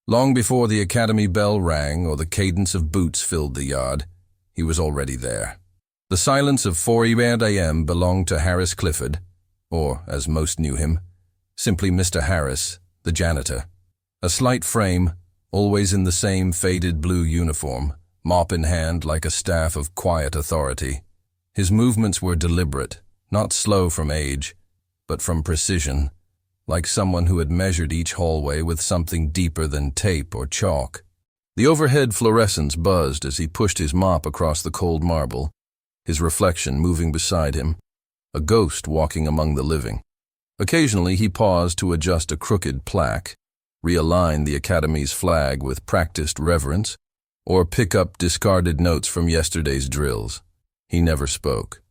Long before the academy bell rang or the cadence of boots filled the yard, he was already there. The silence of 4 a.m. belonged to Harris Clifford, or, as most knew him, simply Mr. Harris, the janitor. A slight frame, always in the same faded blue uniform, mop in hand like a staff of quiet authority. His movements were deliberate, not slow from age, but from precision, like someone who had measured each hallway with something deeper than tape or chalk. The overhead fluorescence buzzed as he pushed his mop across the cold marble, his reflection moving beside him, a ghost walking among the living. Occasionally he paused to adjust a crooked plaque, realign the academy's flag with practiced reverence, or pick up discarded notes from yesterday's drills. He never spoke,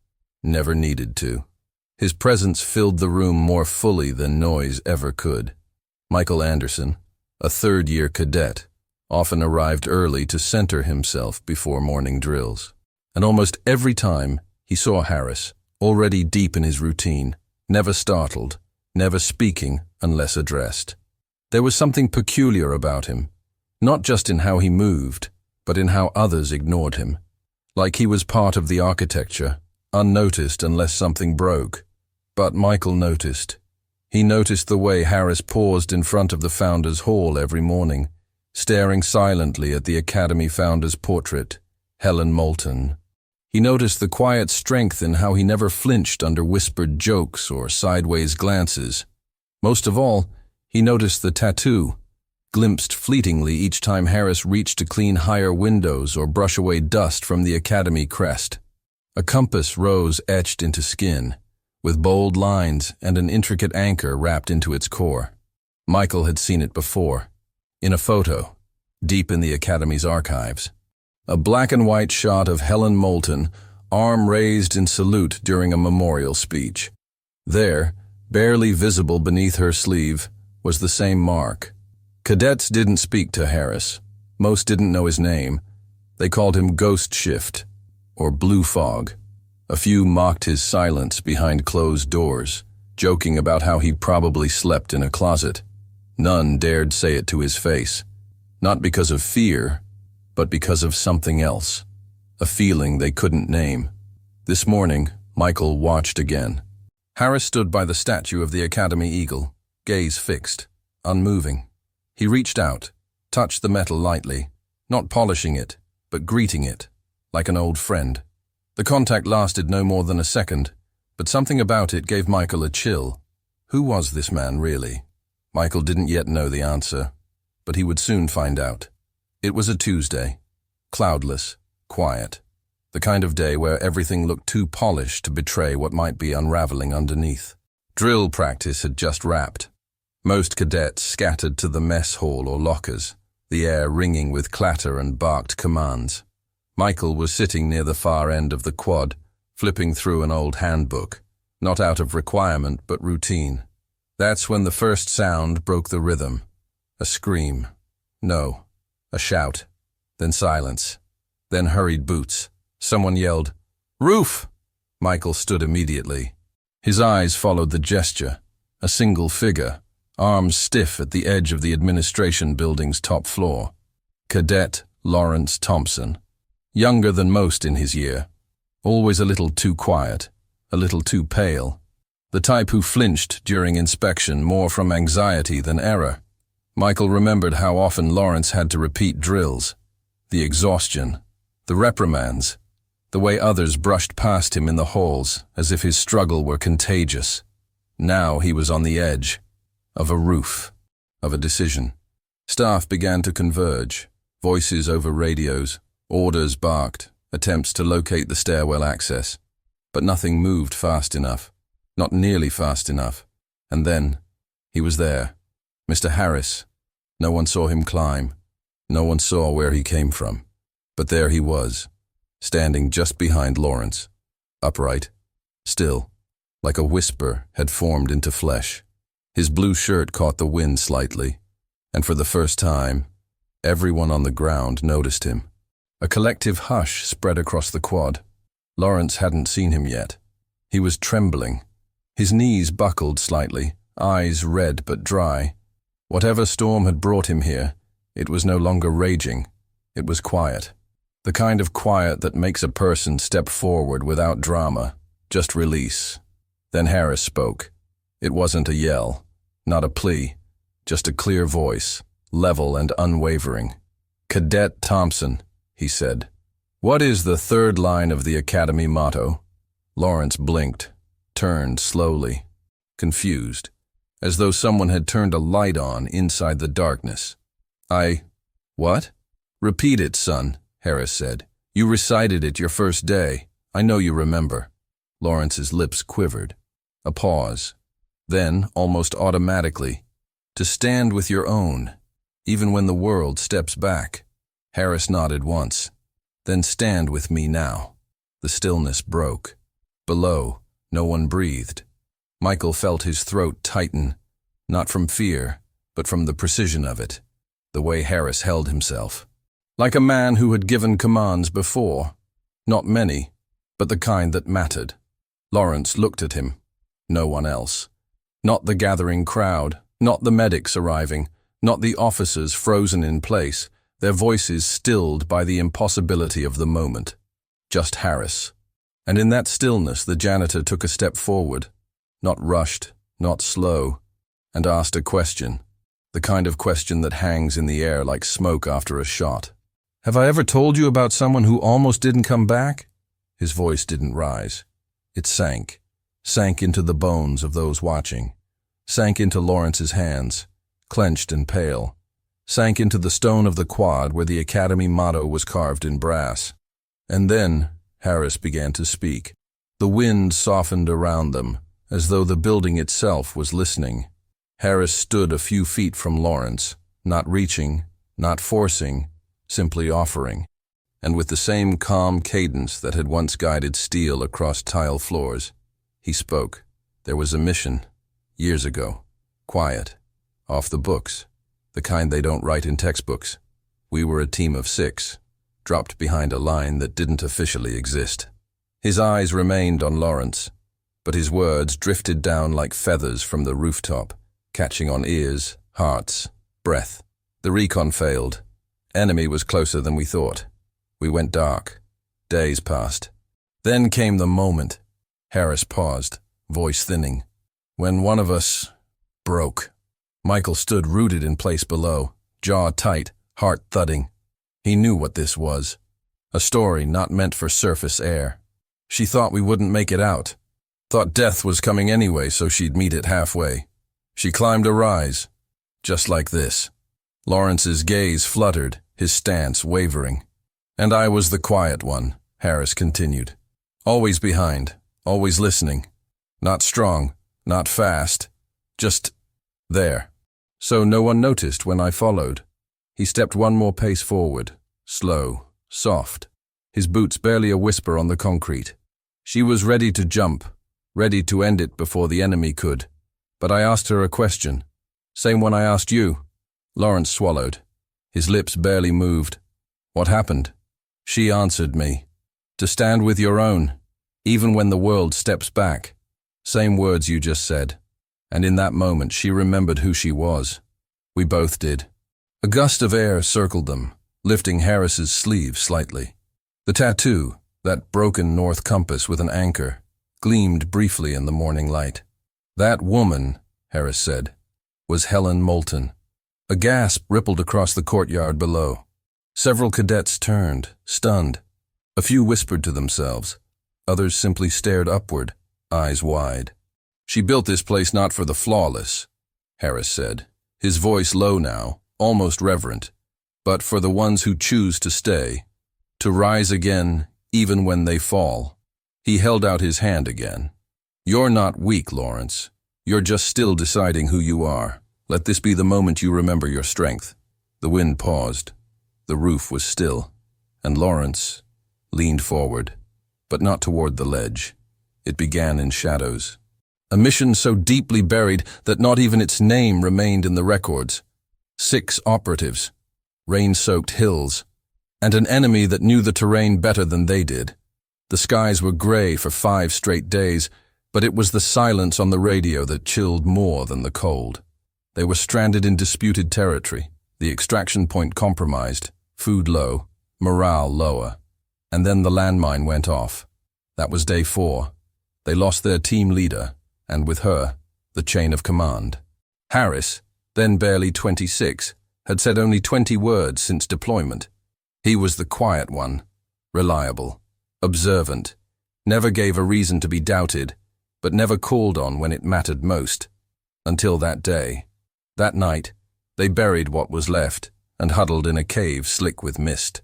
never needed to. His presence filled the room more fully than noise ever could. Michael Anderson, a third-year cadet, often arrived early to center himself before morning drills. And almost every time he saw Harris, already deep in his routine, never startled, never speaking unless addressed. There was something peculiar about him, not just in how he moved, but in how others ignored him. Like he was part of the architecture, unnoticed unless something broke. But Michael noticed. He noticed the way Harris paused in front of the Founders Hall every morning, staring silently at the Academy founder's portrait, Helen Moulton. He noticed the quiet strength in how he never flinched under whispered jokes or sideways glances. Most of all, he noticed the tattoo, glimpsed fleetingly each time Harris reached to clean higher windows or brush away dust from the Academy crest. A compass rose etched into skin, with bold lines and an intricate anchor wrapped into its core. Michael had seen it before, in a photo, deep in the Academy's archives. A black-and-white shot of Helen Moulton, arm raised in salute during a memorial speech. There, barely visible beneath her sleeve, was the same mark. Cadets didn't speak to Harris. Most didn't know his name. They called him Ghost Shift, or Blue Fog. A few mocked his silence behind closed doors, joking about how he probably slept in a closet. None dared say it to his face, not because of fear, but because of something else, a feeling they couldn't name. This morning, Michael watched again. Harris stood by the statue of the Academy Eagle, gaze fixed, unmoving. He reached out, touched the metal lightly, not polishing it, but greeting it, like an old friend. The contact lasted no more than a second, but something about it gave Michael a chill. Who was this man, really? Michael didn't yet know the answer, but he would soon find out. It was a Tuesday, cloudless, quiet, the kind of day where everything looked too polished to betray what might be unraveling underneath. Drill practice had just wrapped. Most cadets scattered to the mess hall or lockers, the air ringing with clatter and barked commands. Michael was sitting near the far end of the quad, flipping through an old handbook, not out of requirement but routine. That's when the first sound broke the rhythm. A scream. No, a shout. Then silence. Then hurried boots. Someone yelled, "Roof!" Michael stood immediately. His eyes followed the gesture. A single figure, arms stiff at the edge of the administration building's top floor. Cadet Lawrence Thompson. Younger than most in his year, always a little too quiet, a little too pale, the type who flinched during inspection more from anxiety than error. Michael remembered how often Lawrence had to repeat drills, the exhaustion, the reprimands, the way others brushed past him in the halls as if his struggle were contagious. Now he was on the edge of a roof, of a decision. Staff began to converge, voices over radios. Orders barked, attempts to locate the stairwell access. But nothing moved fast enough, not nearly fast enough. And then, he was there. Mr. Harris. No one saw him climb. No one saw where he came from. But there he was, standing just behind Lawrence. Upright, still, like a whisper had formed into flesh. His blue shirt caught the wind slightly, and for the first time, everyone on the ground noticed him. A collective hush spread across the quad. Lawrence hadn't seen him yet. He was trembling. His knees buckled slightly, eyes red but dry. Whatever storm had brought him here, It was no longer raging. It was quiet. The kind of quiet that makes a person step forward without drama, just release. Then Harris spoke. It wasn't a yell, not a plea, just a clear voice, level and unwavering. "Cadet Thompson," he said. "What is the third line of the Academy motto?" Lawrence blinked, turned slowly, confused, as though someone had turned a light on inside the darkness. What? "Repeat it, son," Harris said. "You recited it your first day. I know you remember." Lawrence's lips quivered. A pause. Then, almost automatically, "To stand with your own, even when the world steps back." Harris nodded once. "Then stand with me now." The stillness broke. Below, no one breathed. Michael felt his throat tighten, not from fear, but from the precision of it, the way Harris held himself. Like a man who had given commands before. Not many, but the kind that mattered. Lawrence looked at him. No one else. Not the gathering crowd, not the medics arriving, not the officers frozen in place, their voices stilled by the impossibility of the moment. Just Harris. And in that stillness the janitor took a step forward, not rushed, not slow, and asked a question, the kind of question that hangs in the air like smoke after a shot. "Have I ever told you about someone who almost didn't come back?" His voice didn't rise. It sank into the bones of those watching, sank into Lawrence's hands, clenched and pale, sank into the stone of the quad where the Academy motto was carved in brass. And then Harris began to speak. The wind softened around them, as though the building itself was listening. Harris stood a few feet from Lawrence, not reaching, not forcing, simply offering. And with the same calm cadence that had once guided steel across tile floors, he spoke. There was a mission, years ago, quiet, off the books, the kind they don't write in textbooks. We were a team of 6, dropped behind a line that didn't officially exist. His eyes remained on Lawrence, but his words drifted down like feathers from the rooftop, catching on ears, hearts, breath. The recon failed. Enemy was closer than we thought. We went dark. Days passed. Then came the moment. Harris paused, voice thinning. When one of us broke. Michael stood rooted in place below, jaw tight, heart thudding. He knew what this was. A story not meant for surface air. She thought we wouldn't make it out. Thought death was coming anyway, so she'd meet it halfway. She climbed a rise. Just like this. Lawrence's gaze fluttered, his stance wavering. "And I was the quiet one," Harris continued. "Always behind, always listening. Not strong, not fast, just there. So no one noticed when I followed." He stepped one more pace forward, slow, soft, his boots barely a whisper on the concrete. She was ready to jump, ready to end it before the enemy could. But I asked her a question. Same one I asked you. Lawrence swallowed. His lips barely moved. "What happened?" She answered me. "To stand with your own, even when the world steps back." Same words you just said. And in that moment she remembered who she was. We both did. A gust of air circled them, lifting Harris's sleeve slightly. The tattoo, that broken north compass with an anchor, gleamed briefly in the morning light. "That woman," Harris said, "was Helen Moulton." A gasp rippled across the courtyard below. Several cadets turned, stunned. A few whispered to themselves. Others simply stared upward, eyes wide. "She built this place not for the flawless," Harris said, his voice low now, almost reverent, "but for the ones who choose to stay, to rise again even when they fall." He held out his hand again. "You're not weak, Lawrence. You're just still deciding who you are. Let this be the moment you remember your strength." The wind paused. The roof was still, and Lawrence leaned forward, but not toward the ledge. It began in shadows. A mission so deeply buried that not even its name remained in the records. 6 operatives, rain-soaked hills, and an enemy that knew the terrain better than they did. The skies were gray for 5 straight days, but it was the silence on the radio that chilled more than the cold. They were stranded in disputed territory, The extraction point compromised, food low, morale lower. And then the landmine went off. That was day 4. They lost their team leader, and with her, the chain of command. Harris, then barely 26, had said only 20 words since deployment. He was the quiet one, reliable, observant, never gave a reason to be doubted, but never called on when it mattered most. Until that day. That night, they buried what was left and huddled in a cave slick with mist.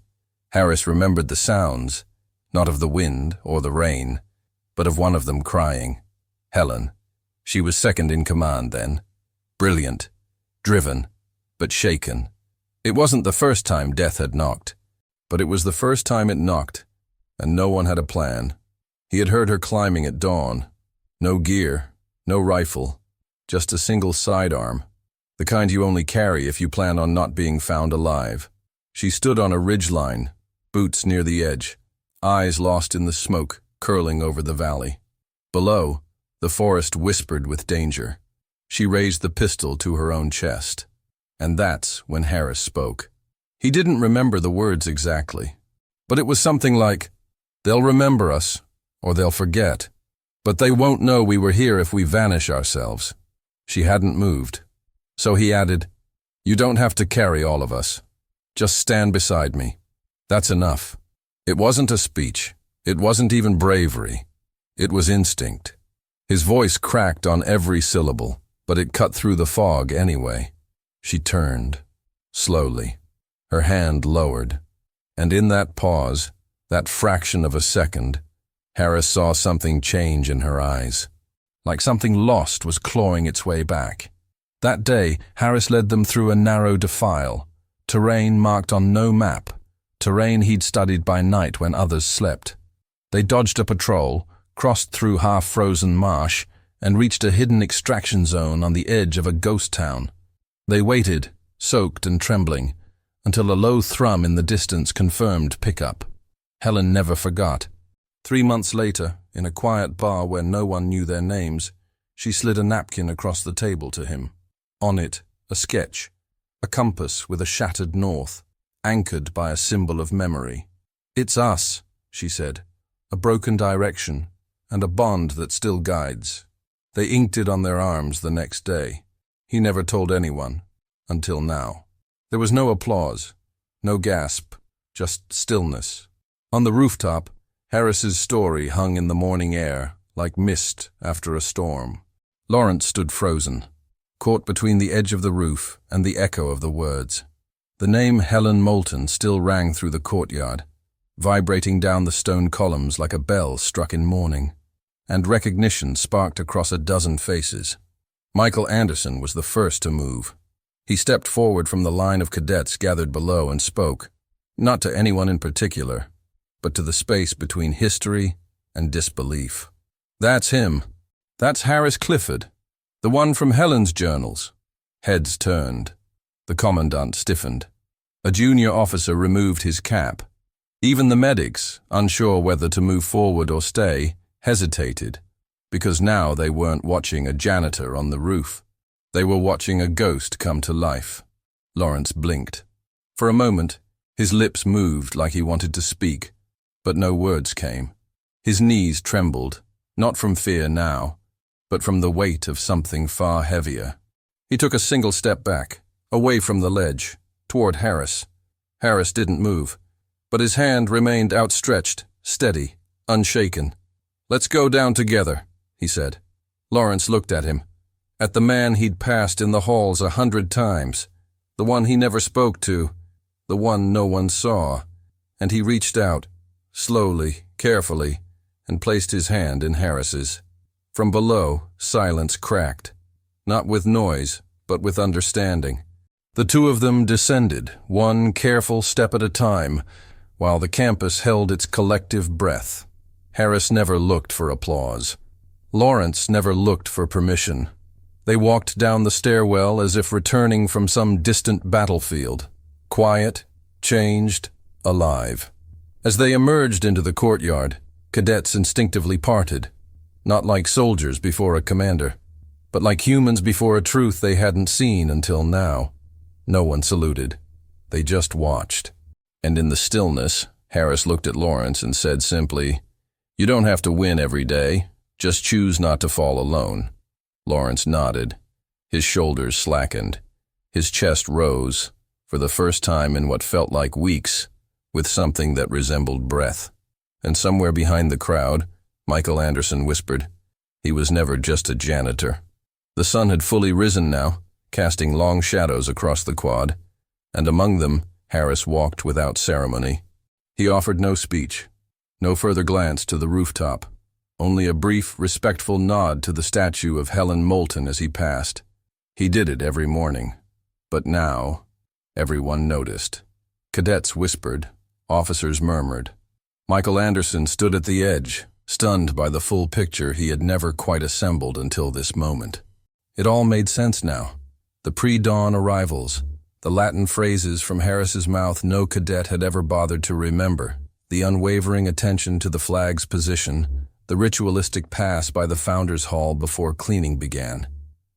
Harris remembered the sounds, not of the wind or the rain, but of one of them crying. Helen. She was second in command then. Brilliant, driven, but shaken. It wasn't the first time death had knocked, but it was the first time it knocked, and no one had a plan. He had heard her climbing at dawn. No gear, no rifle, just a single sidearm, the kind you only carry if you plan on not being found alive. She stood on a ridgeline, boots near the edge, eyes lost in the smoke curling over the valley. Below, the forest whispered with danger. She raised the pistol to her own chest. And that's when Harris spoke. He didn't remember the words exactly, but it was something like, "They'll remember us, or they'll forget. But they won't know we were here if we vanish ourselves." She hadn't moved. So he added, "You don't have to carry all of us. Just stand beside me. That's enough." It wasn't a speech. It wasn't even bravery. It was instinct. His voice cracked on every syllable, but it cut through the fog anyway. She turned, slowly, her hand lowered. And in that pause, that fraction of a second, Harris saw something change in her eyes. Like something lost was clawing its way back. That day, Harris led them through a narrow defile, terrain marked on no map, terrain he'd studied by night when others slept. They dodged a patrol, crossed through half-frozen marsh, and reached a hidden extraction zone on the edge of a ghost town. They waited, soaked and trembling, until a low thrum in the distance confirmed pickup. Helen never forgot. 3 months later, in a quiet bar where no one knew their names, she slid a napkin across the table to him. On it, a sketch, a compass with a shattered north, anchored by a symbol of memory. "It's us," she said, "a broken direction, and a bond that still guides." They inked it on their arms the next day. He never told anyone, until now. There was no applause, no gasp, just stillness. On the rooftop, Harris's story hung in the morning air, like mist after a storm. Lawrence stood frozen, caught between the edge of the roof and the echo of the words. The name Helen Moulton still rang through the courtyard, vibrating down the stone columns like a bell struck in morning, and recognition sparked across a dozen faces. Michael Anderson was the first to move. He stepped forward from the line of cadets gathered below and spoke, not to anyone in particular, but to the space between history and disbelief. "That's him. That's Harris Clifford, the one from Helen's journals." Heads turned. The commandant stiffened. A junior officer removed his cap. Even the medics, unsure whether to move forward or stay, hesitated, because now they weren't watching a janitor on the roof. They were watching a ghost come to life. Lawrence blinked. For a moment, his lips moved like he wanted to speak, but no words came. His knees trembled, not from fear now, but from the weight of something far heavier. He took a single step back, away from the ledge, toward Harris. Harris didn't move, but his hand remained outstretched, steady, unshaken. "Let's go down together," he said. Lawrence looked at him, at the man he'd passed in the halls 100 times, the one he never spoke to, the one no one saw, and he reached out, slowly, carefully, and placed his hand in Harris's. From below, silence cracked, not with noise, but with understanding. The two of them descended, one careful step at a time, while the campus held its collective breath. Harris never looked for applause. Lawrence never looked for permission. They walked down the stairwell as if returning from some distant battlefield, quiet, changed, alive. As they emerged into the courtyard, cadets instinctively parted, not like soldiers before a commander, but like humans before a truth they hadn't seen until now. No one saluted. They just watched. And in the stillness, Harris looked at Lawrence and said simply, "You don't have to win every day. Just choose not to fall alone." Lawrence nodded. His shoulders slackened. His chest rose, for the first time in what felt like weeks, with something that resembled breath. And somewhere behind the crowd, Michael Anderson whispered, "He was never just a janitor." The sun had fully risen now, casting long shadows across the quad, and among them, Harris walked without ceremony. He offered no speech, no further glance to the rooftop, only a brief, respectful nod to the statue of Helen Moulton as he passed. He did it every morning. But now, everyone noticed. Cadets whispered, officers murmured. Michael Anderson stood at the edge, stunned by the full picture he had never quite assembled until this moment. It all made sense now. The pre-dawn arrivals, the Latin phrases from Harris's mouth no cadet had ever bothered to remember, the unwavering attention to the flag's position, the ritualistic pass by the Founders Hall before cleaning began.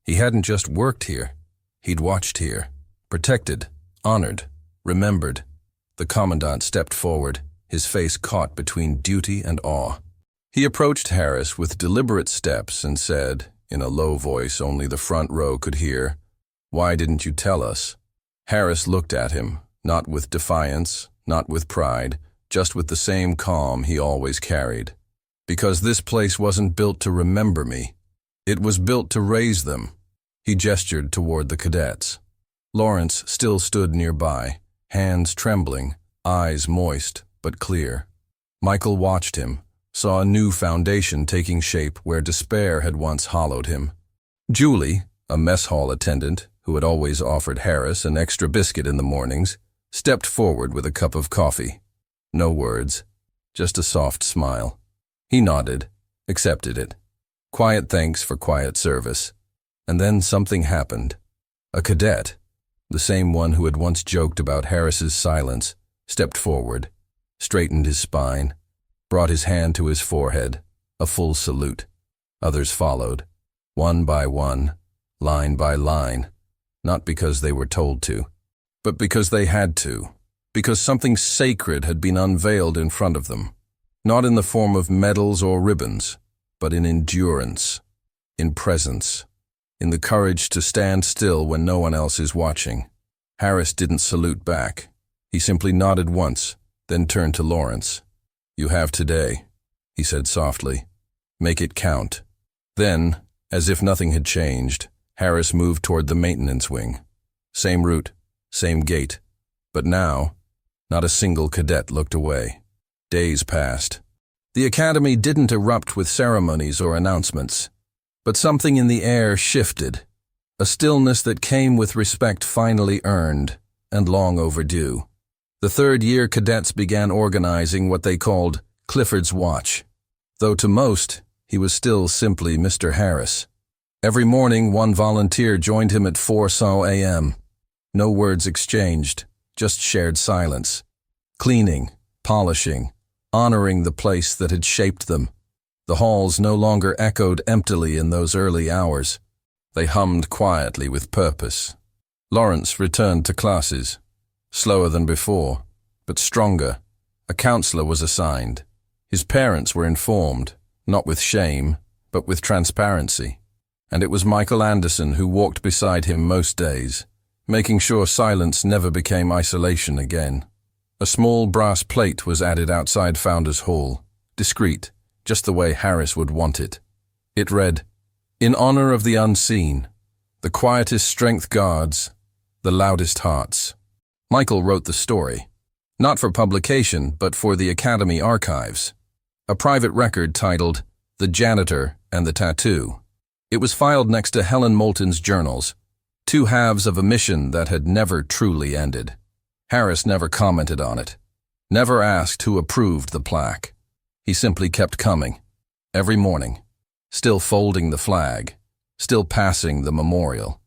He hadn't just worked here. He'd watched here, protected, honored, remembered. The commandant stepped forward, his face caught between duty and awe. He approached Harris with deliberate steps and said, in a low voice only the front row could hear, "Why didn't you tell us?" Harris looked at him, not with defiance, not with pride, just with the same calm he always carried. "Because this place wasn't built to remember me. It was built to raise them." He gestured toward the cadets. Lawrence still stood nearby, hands trembling, eyes moist but clear. Michael watched him, saw a new foundation taking shape where despair had once hollowed him. Julie, a mess hall attendant who had always offered Harris an extra biscuit in the mornings, stepped forward with a cup of coffee. No words, just a soft smile. He nodded, accepted it. Quiet thanks for quiet service. And then something happened. A cadet, the same one who had once joked about Harris's silence, stepped forward, straightened his spine, brought his hand to his forehead, a full salute. Others followed, one by one, line by line, not because they were told to, but because they had to, because something sacred had been unveiled in front of them, not in the form of medals or ribbons, but in endurance, in presence, in the courage to stand still when no one else is watching. Harris didn't salute back. He simply nodded once, then turned to Lawrence. "You have today," he said softly. "Make it count." Then, as if nothing had changed, Harris moved toward the maintenance wing. Same route, same gate. But now, not a single cadet looked away. Days passed. The academy didn't erupt with ceremonies or announcements. But something in the air shifted, a stillness that came with respect finally earned, and long overdue. The third-year cadets began organizing what they called Clifford's Watch, though to most, he was still simply Mr. Harris. Every morning, one volunteer joined him at 4 a.m. No words exchanged, just shared silence. Cleaning, polishing, honoring the place that had shaped them. The halls no longer echoed emptily in those early hours. They hummed quietly with purpose. Lawrence returned to classes, slower than before, but stronger. A counselor was assigned. His parents were informed, not with shame, but with transparency. And it was Michael Anderson who walked beside him most days, making sure silence never became isolation again. A small brass plate was added outside Founders Hall, discreet, just the way Harris would want it. It read, "In honor of the unseen, the quietest strength guards, the loudest hearts." Michael wrote the story, not for publication, but for the Academy archives. A private record titled "The Janitor and the Tattoo." It was filed next to Helen Moulton's journals, two halves of a mission that had never truly ended. Harris never commented on it, never asked who approved the plaque. He simply kept coming, every morning, still folding the flag, still passing the memorial,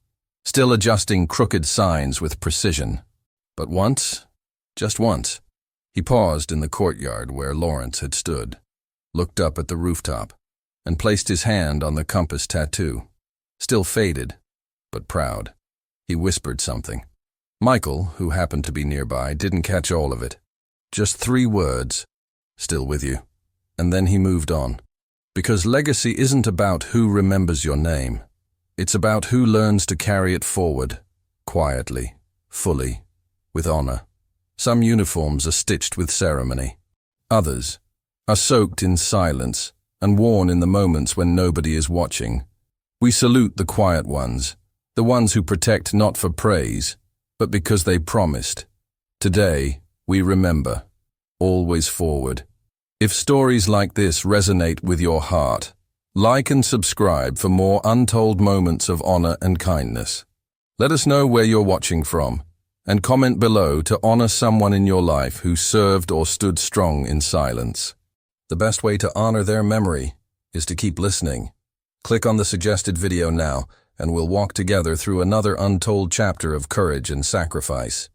still adjusting crooked signs with precision. But once, just once, he paused in the courtyard where Lawrence had stood, looked up at the rooftop, and placed his hand on the compass tattoo. Still faded, but proud. He whispered something. Michael, who happened to be nearby, didn't catch all of it. Just 3 words, "Still with you." And then he moved on. Because legacy isn't about who remembers your name. It's about who learns to carry it forward, quietly, fully, with honor. Some uniforms are stitched with ceremony. Others are soaked in silence and worn in the moments when nobody is watching. We salute the quiet ones, the ones who protect not for praise, but because they promised. Today, we remember. Always forward. If stories like this resonate with your heart, like and subscribe for more untold moments of honor and kindness. Let us know where you're watching from, and comment below to honor someone in your life who served or stood strong in silence. The best way to honor their memory is to keep listening. Click on the suggested video now, and we'll walk together through another untold chapter of courage and sacrifice.